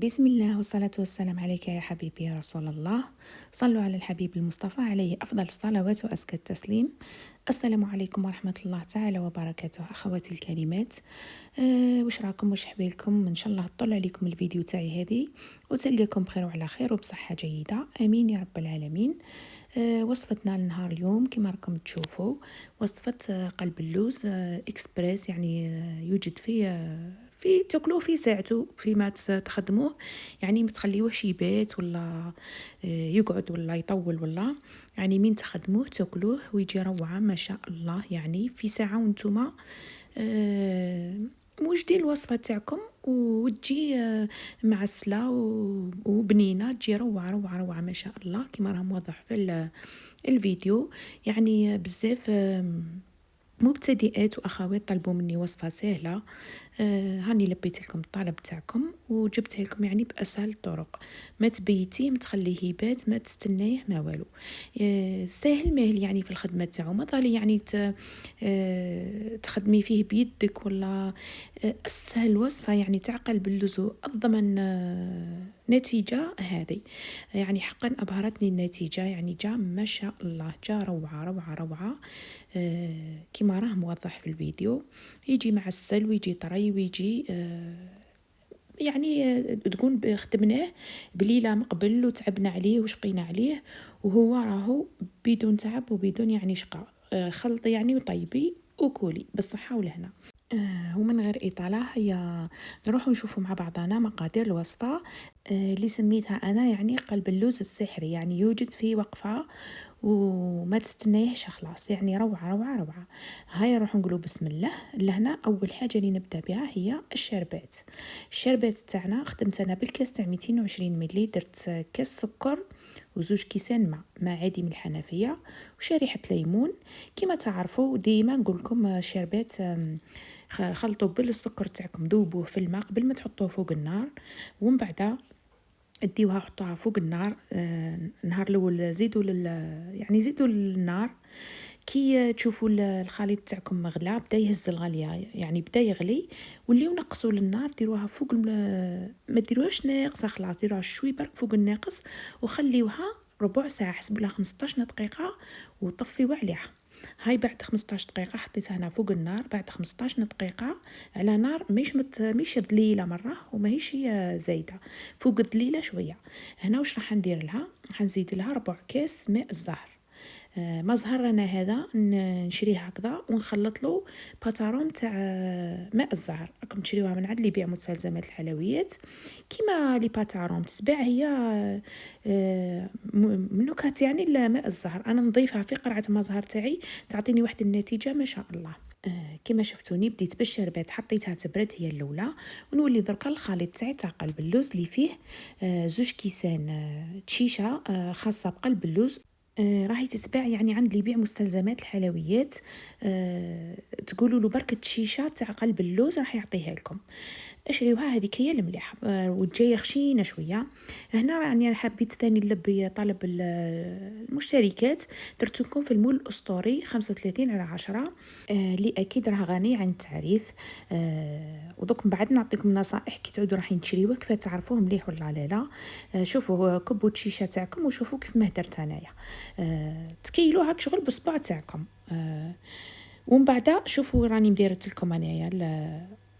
بسم الله والصلاة والسلام عليك يا حبيبي يا رسول الله. صلوا على الحبيب المصطفى عليه أفضل الصلوات وأزكى التسليم. السلام عليكم ورحمة الله تعالى وبركاته أخواتي الكريمات. واش راكم، واش حبالكم؟ إن شاء الله طل عليكم الفيديو تاعي هذه وتلقاكم بخير وعلى خير وبصحة جيدة، آمين يا رب العالمين. وصفتنا لنهار اليوم كما راكم تشوفوا وصفة قلب اللوز إكسبريس، يعني يوجد في تاكلوه في ساعته فيما تخدموه، يعني ما تخليوهش يبات ولا يقعد ولا يطول، ولا يعني من تخدموه تاكلوه ويجي روعة ما شاء الله، يعني في ساعة وانتم موجدين الوصفة تاعكم وتجي معسلة وبنينة، تجي روعة روعة روعة ما شاء الله كما راه موضح في الفيديو. يعني بزاف مبتدئات واخوات طلبوا مني وصفه سهله، هاني لبيت لكم الطلب تاعكم وجبتها لكم يعني باسهل الطرق. ما تبيتيه، ما تخليه يبات، ما تستناه، ما والو. ساهل ماهل يعني في الخدمه تاعو، ما ظالي يعني تخدمي فيه بيدك ولا اسهل وصفه يعني تاع قلب اللوز، اضمن نتيجه هذه. يعني حقا ابهرتني النتيجه، يعني جا ما شاء الله، جا روعه روعه روعه. كما راه موضح في الفيديو، يجي معسل ويجي طري ويجي يعني تكون خدمناه بليلة من قبل وتعبنا عليه وشقينا عليه، وهو راهو بدون تعب وبدون يعني شقاء. خلطي يعني وطيبي وكولي بالصحة والهنا. ومن غير إطالة، هيا نروح نشوفوا مع بعضنا مقادير الوصفة اللي سميتها أنا يعني قلب اللوز السحري. يعني يوجد في وقفة وما تستنايهش خلاص، يعني روعة روعة روعة. هيا نروح نقولوا بسم الله. لهنا أول حاجة اللي نبدأ بها هي الشربات. الشربات تاعنا خدمت أنا بالكاس تاع 220 ملي، درت كاس سكر وزوج كيسان ماء عادي من الحنفية وشريحة ليمون. كما تعرفوا ديما نقول لكم الشربات خلطوا بالسكر تاعكم، ذوبوه في الماء قبل ما تحطوه فوق النار، ومن بعد اديوها حطوها فوق النار. النهار الاول زيدوا يعني زيدوا النار كي تشوفوا الخليط تاعكم مغلى، بدا يهز الغليه، يعني بدا يغلي، وليو نقصوا للنار، ديروها فوق ما ديروهاش ناقصه خلاص، ديروها شوي برك فوق الناقص وخليوها ربع ساعه، حسب لها 15 دقيقه وطفيوا عليها. هاي بعد 15 دقيقة حطيتها أنا فوق النار، بعد 15 دقيقة على نار مش ذليلة مرة وماهيش هي زايدة، فوق ذليلة شوية. هنا واش راح ندير لها؟ راح نزيد لها ربع كاس ماء الزهر. ما زهر انا هذا نشريه هكذا ونخلط له باتارون تاع ماء الزهر، راكم تشريوها من عند اللي يبيع مستلزمات الحلويات كيما لي باتارون تتباع هي من نكهة يعني ماء الزهر. انا نضيفها في قرعة ماء زهر تاعي، تعطيني واحد النتيجة ما شاء الله. كما شفتوني بديت بالشربات، حطيتها تبرد هي الاولى، ونولي دركا الخليط تاعي تاع قلب اللوز اللي فيه زوج كيسان تشيشه خاصه بقلب اللوز. راهي تتباع يعني عند اللي يبيع مستلزمات الحلويات. تقولوا له بركة شيشة تاع قلب اللوز راح يعطيها لكم، اشريوها هذيك هي المليحه. وجايه خشينه شويه. هنا يعني انا حبيت ثاني نلبي طلب المشتركات، درت لكم في المول الاسطوري 35/10، اللي اكيد راه غني عن التعريف. ودوك من بعد نعطيكم نصائح كي تعودوا راح تشريوه كيف تعرفوه مليح ولا لا. شوفوا كبوا الشيشه تاعكم وشوفوا كيف ما درت انايا. تكيلوها شغل بصبع تاعكم. ومن بعد شوفوا راني مديرت لكم انايا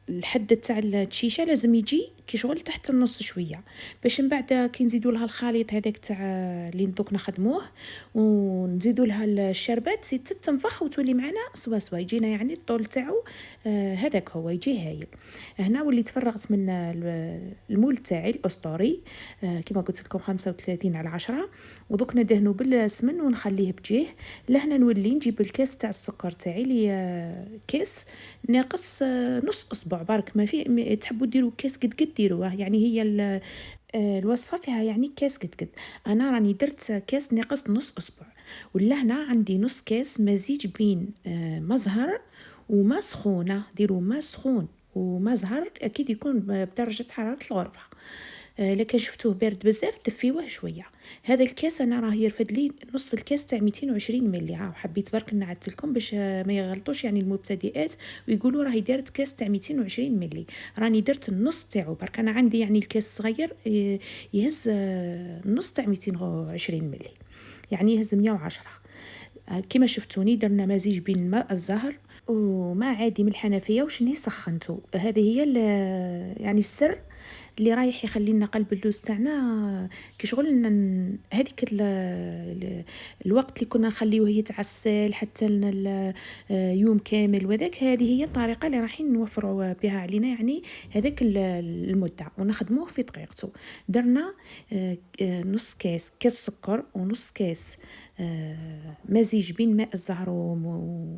الحد تاع الشيشه لازم يجي كي شغل تحت النص شويه، باش من بعد كي نزيدوا لها الخليط هذاك تاع اللي دوك نخدموه ونزيدوا لها الشربات تنفخ وتولي معنا سوا سوا، يجينا يعني الطول تاعو هذاك هو يجي هايل. هنا وليت فرغت من المول تاعي الاسطوري، كما قلت لكم 35/10، ودوك ندهنوا بالسمن ونخليه بجيه. لهنا نولي نجيب الكاس تاع السكر تاعي لي كاس ناقص نص اصبع برك، ما في تحبوا ديروا كاس قد قد ديروه، يعني هي الوصفه فيها يعني كاس قد قد. انا راني درت كاس ناقص نص اصبع. ولا هنا عندي نص كاس مزيج بين مزهر وما سخونه، ديروا ما سخون وما زهر اكيد يكون بدرجه حراره الغرفه. لكن شفتوه بارد بزاف دفيوه شويه. هذا الكاس انا راه يرفد لي نص الكاس تاع 220 ملي. ها حبيت برك نعدت لكم باش ما يغلطوش يعني المبتدئات ويقولوا راهي دارت كاس تاع 220 ملي. راني درت النص تاعو برك. انا عندي يعني الكاس صغير يهز النص تاع 220 ملي، يعني يهز 110. كما شفتوني درنا مزيج بين ماء الزهر وماء عادي من الحنفيه وشني سخنته. هذه هي يعني السر اللي رايح يخلي لنا قلب اللوز تاعنا كي شغل هذيك الوقت اللي كنا نخليوه يتعسل حتى يوم كامل. وذاك هذه هي الطريقه اللي رايحين نوفروا بها علينا يعني هذاك المده ونخدموه في دقيقته. درنا نص كاس سكر ونص كاس مزيج بين ماء الزهر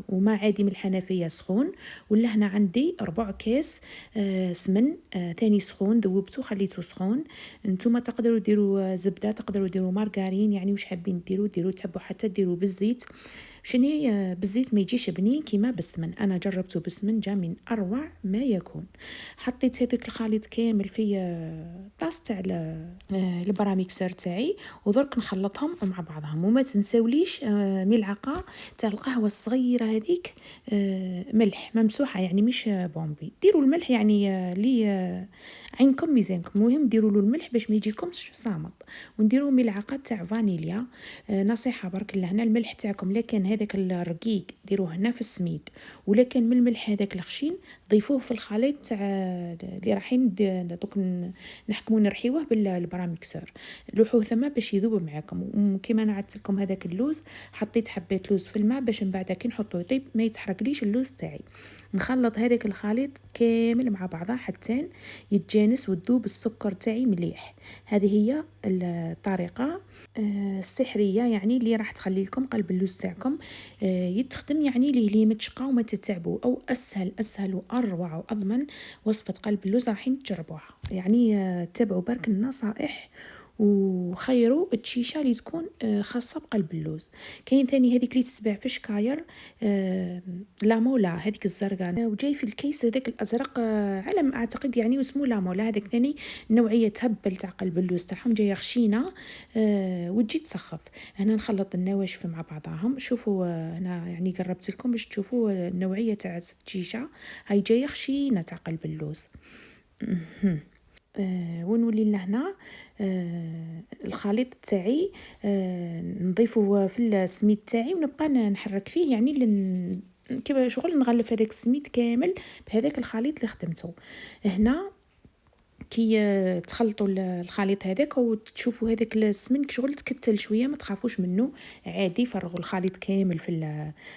وماء عادي من الحنفيه سخون. ولا هنا عندي ربع كاس سمن تاني سخون ذوبته خليته سخون. نتوما تقدروا ديروا زبده، تقدروا ديروا مارغرين، يعني واش حابين ديروا تحبوا حتى ديروا بالزيت. شني بالزيت ما يجيش بنين كيما بالسمن. انا جربته بالسمن جا من اروع ما يكون. حطيت هذاك الخليط كامل في طاس تاع البراميكسر تاعي ودرك نخلطهم مع بعضهم. وما تنساوليش ملعقه تاع القهوه الصغيره هذيك ملح ممسوحه، يعني مش بومبي. ديروا الملح يعني لي عينكم ميزانكم، المهم ديروا له الملح باش ما يجيكمش صامت. ونديروا ملعقه تاع فانيليا. نصيحه برك لهنا الملح تاعكم لكن هذاك الرقيق ديروه هنا في السميد، ولكن من الملح هذاك الخشين ضيفوه في الخليط تاع اللي رايحين دوك نحكموا نرحيوه بالبراميكسر. لوحوه ثما باش يذوب معاكم. وكما نعدت لكم هذاك اللوز حطيت حبات لوز في الماء باش من بعد كي نحطو يطيب ما يتحرقليش اللوز تاعي. نخلط هذاك الخليط كامل مع بعضه حتى يتجانس وتذوب السكر تاعي مليح. هذه هي الطريقه السحريه يعني اللي راح تخلي لكم قلب اللوز تاعكم يتخدم يعني ليه ما تشقاو وما تتعبوا. او اسهل واروع واضمن وصفه قلب اللوز راحين تجربوها. يعني تابعوا برك النصائح وخيروا التشيشه اللي تكون خاصه بقلب اللوز. كاين ثاني هذيك اللي تتباع في شكاير لامولا، هذيك الزرقاء وجاي في الكيس هذاك الازرق على ما اعتقد يعني واسمه لامولا. هذاك ثاني نوعيه تهبل تاع قلب اللوز تاعهم جايه خشينه وتجي تسخف. هنا نخلط النواشف مع بعضهم. شوفوا هنا يعني قربت لكم باش تشوفوا النوعيه تاع التشيشه. هاي جايه خشينه تاع قلب اللوز. ونولي لهنا الخليط تاعي نضيفه في السميد تاعي ونبقى نحرك فيه يعني كيما شغل نغلف هذاك السميد كامل بهذاك الخليط اللي خدمته. هنا كي تخلطوا الخليط هذاك وتشوفوا هذاك السمن كشغل تكتل شويه ما تخافوش منه عادي. فرغوا الخليط كامل في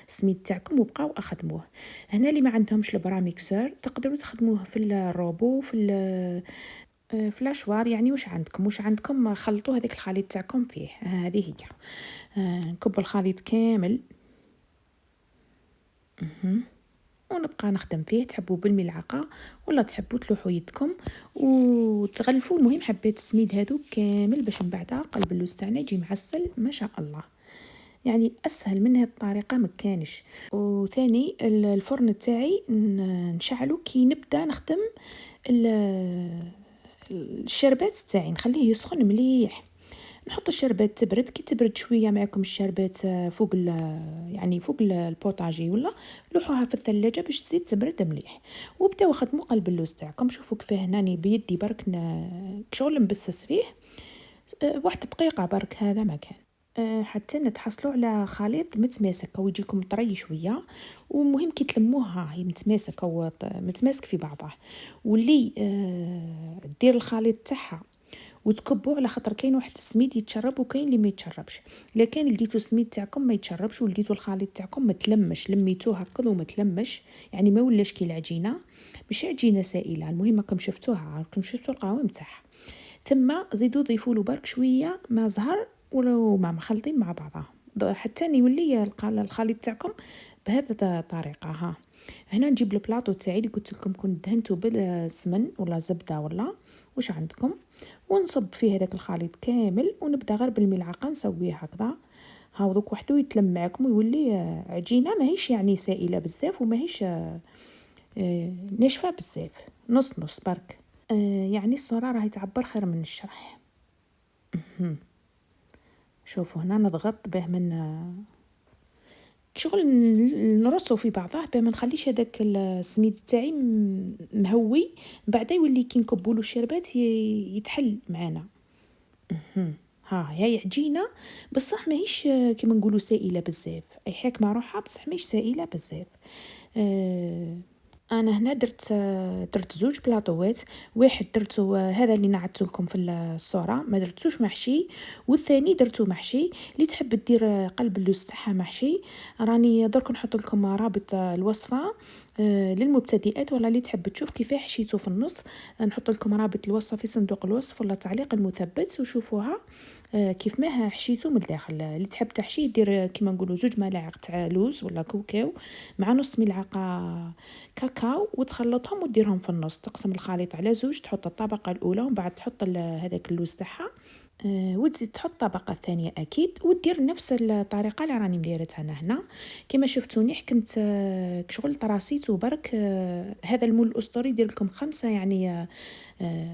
السميد تاعكم وبقاو اخدموه. هنا اللي ما عندهمش البراميكسور تقدروا تخدموه في الروبو في الاشوار. يعني واش عندكم خلطوا هذاك الخليط تاعكم فيه. هذه هي نكب الخليط كامل ونبقى نخدم فيه. تحبوا بالملعقه ولا تحبوا تلوحوا يدكم وتغلفوا. المهم حبيت السميد هادو كامل باش من بعدها قلب اللوز تاعنا يجي معسل ما شاء الله. يعني اسهل من هذه الطريقه ما كانش. وثاني الفرن تاعي نشعله كي نبدا نخدم الشربات تاعي نخليه يسخن مليح. نحط الشربات تبرد. كي تبرد شويه معكم الشربات فوق يعني فوق البوطاجي ولا لوحوها في الثلاجه باش تزيد تبرد مليح. وبداو خدموا قلب اللوز تاعكم. شوفوا كيفاه هناني بيدي برك شغل نبسس فيه واحد دقيقه برك هذا ما كان حتى نتحصلوا على خليط متماسك او يجيكم طري شويه. ومهم كي تلموه هي متماسك او متماسك في بعضه. واللي دير الخليط تاعها وتكبوا على خاطر كاين واحد السميد يتشرب وكاين اللي ما يتشربش. لكن لقيتوا السميد تاعكم ما يتشربش ولقيتوا الخليط تاعكم ما تلمش، لميتوه هكذا وما تلمش يعني ما ولاش كي العجينه، مش عجينه سائله. المهم راكم شفتوها، راكم شفتوا القوام تاعها. ثم زيدوا ضيفوا له برك شويه ما زهر ولو ما مخلطين مع بعضها حتى يولي الخليط تاعكم بهذه الطريقه. هنا نجيب البلاطو تاعي اللي قلت لكم كنت دهنته بالسمن ولا زبده ولا واش عندكم، ونصب فيه هذاك الخليط كامل ونبدا غير بالملعقه نسويه هكذا. هاو دوك وحده يتلم معكم ويولي عجينه ماهيش يعني سائله بزاف وماهيش ناشفه بزاف، نص نص برك. يعني الصورة راهي تعبر خير من الشرح. اهم. شوفوا هنا نضغط باه من شغل نرصو في بعضاه باه ما نخليش هذاك السميد تاعي مهوي، بعدا يولي كي نكبولو الشربات يتحل معانا. ها هي عجينة بصح ماهيش كيما نقولوا سائلة بزاف، أي حاكمة روحها بصح ماهيش سائلة بزاف. آه أنا هنا درت زوج بلاطوات، واحد درتو هذا اللي نعدتو لكم في الصورة، ما درتوش محشي، والثاني درتو محشي. اللي تحب دير قلب اللوز تاعها محشي راني درك نحط لكم رابط الوصفة للمبتدئات، ولا اللي تحب تشوف كيف حشيتو في النص نحط لكم رابط الوصفة في صندوق الوصف ولا التعليق المثبت وشوفوها كيف ما حشيتو من الداخل. اللي تحب تحشي دير كيما نقولوا 2 ملاعق تاع لوز ولا كاوكاو مع نص ملعقة كاكاو وتخلطهم وديرهم في النص، تقسم الخليط على 2، تحط الطبقة الأولى ومن بعد تحط هذاك اللوز تاعها، وتزيد تحط الطبقة الثانية أكيد، ودير نفس الطريقة اللي راني مديرتها أنا هنا. كما شفتوني حكمت كشغل طراسيت برك. هذا المول الأسطوري يدير لكم 5 يعني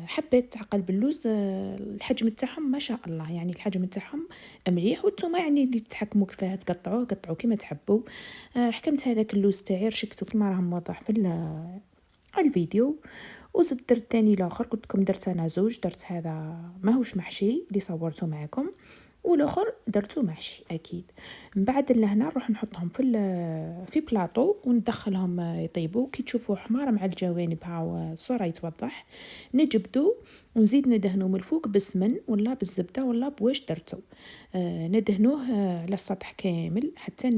حبات تاع قلب اللوز. الحجم تاعهم ما شاء الله، يعني الحجم تاعهم مليح، وانتوما يعني اللي تحكموا كيفاه تقطعوه قطعوا كيما تحبوا. حكمت هذاك اللوز تاعي رشكته كيما راه موضح في الفيديو، وزدت درت تاني الاخر قلت لكم درت انا زوج، درت هذا ماهوش محشي اللي صورته معكم، والاخر درتو محشي اكيد. من بعد لهنا نروح نحطهم في بلاطو وندخلهم يطيبوا. كي تشوفوا حمار مع الجوانب ها الصوره يتوضح، نجبدو ونزيد ندهنو من الفوق بالسمن ولا بالزبده ولا بواش درتو. ندهنوه على السطح كامل حتى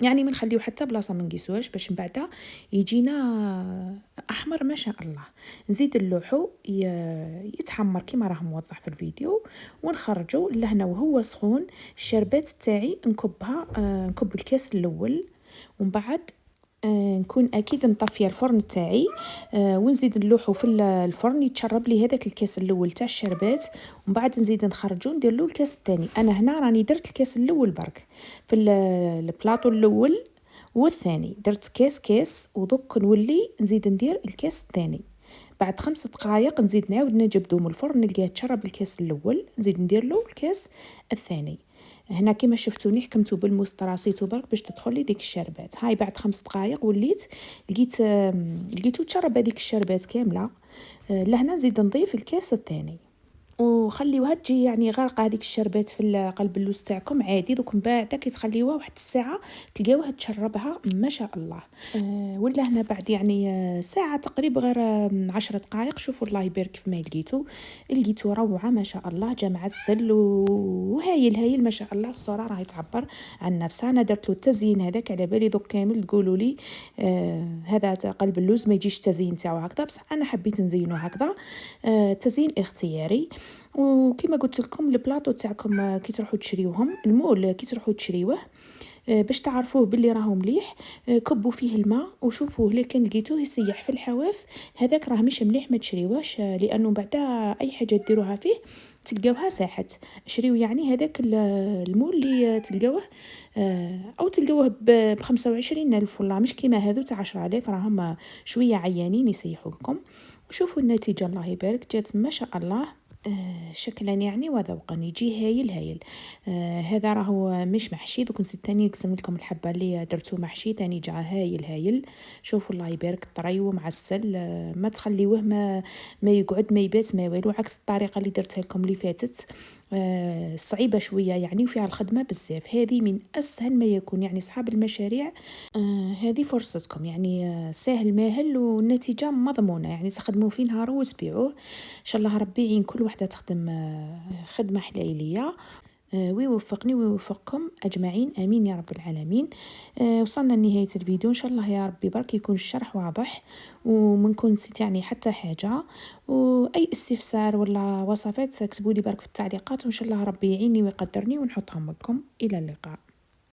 يعني ما نخليو حتى بلاصه ما نقيسوهاش باش من بعد يجينا احمر ما شاء الله. نزيد اللوحو يتحمر كيما راه موضح في الفيديو، ونخرجو لهنا وهو سخون. الشربات تاعي نكبها، نكب الكاس الاول ومن بعد نكون اكيد مطفيه الفرن تاعي، ونزيد نلوحو في الفرن يتشرب لي هذاك الكاس الاول تاع الشربات، ومن بعد نزيد نخرجو ندير له الكاس الثاني. انا هنا راني درت الكاس الاول برك في البلاطو الاول والثاني، درت كاس ودوك نولي نزيد ندير الكاس الثاني. بعد 5 دقائق نزيد نعاود نجبدو من الفرن نلقاه تشرب الكاس الاول، نزيد ندير له الكاس الثاني. هنا كما شفتوني حكمتو بالموس طراسيتو برك باش تدخل لي ديك الشربات. هاي بعد 5 دقائق وليت لقيتو تشرب هذيك الشربات كامله. لهنا نزيد نضيف الكاس الثاني وخليوها تجي يعني غارقه هذيك الشربات في قلب اللوز تاعكم عادي. دوك من بعد كي تخليوها واحد الساعه تلقاوها تشربها ما شاء الله. ولا هنا بعد يعني ساعه تقريبا غير 10 دقائق. شوفوا الله يبارك كيف ما لقيتو روعه ما شاء الله، جا معسل وهايل ما شاء الله. الصوره راهي تعبر عن نفسها. انا درت له التزيين هذاك على بالي دوك كامل تقولوا لي هذا قلب اللوز ما يجيش التزيين تاعو هكذا، بصح انا حبيت نزينه هكذا. تزيين اختياري. وكما قلت لكم البلاطو تاعكم كي تروحوا تشريوهم المول كي تروحوا تشريوه باش تعرفوه باللي راهو مليح، كبوا فيه الماء وشوفوه لا كان لقيتوه يسيح في الحواف هذاك راه مش مليح ما تشريوهش، لانه بعدا اي حاجه ديروها فيه تلقاوها ساحت. شريو يعني هذاك المول اللي تلقاوه او تلقاوه ب 25,000 والله، مش كيما هذو تاع 10,000 راهم شويه عيانين يسيحوا لكم. وشوفوا النتيجه الله يبارك جات ما شاء الله. شكلا يعني وذوقا يجي هايل. هذا راهو مش محشي. دوك نزيد تاني نقسم لكم الحبه اللي درتو محشي تاني جا هايل. شوفوا الله يبارك طري ومعسل. ما تخليوه ما يقعد ما يبات ما والو، عكس الطريقه اللي درتها لكم اللي فاتت صعيبه شويه يعني وفيها الخدمه بزاف. هذه من اسهل ما يكون، يعني اصحاب المشاريع هذه فرصتكم، يعني سهل ماهل والنتيجه مضمونه، يعني تخدموا فيه نهار وتبيعوه. ان شاء الله ربي يعين كل وحده تخدم خدمه حليليه، ويوفقني ويوفقكم اجمعين امين يا رب العالمين. وصلنا لنهايه الفيديو ان شاء الله يا ربي برك يكون الشرح واضح وما نكون نسيت يعني حتى حاجه. واي استفسار ولا وصفات اكتبوا لي برك في التعليقات، وان شاء الله ربي يعيني ويقدرني ونحطهم لكم. الى اللقاء.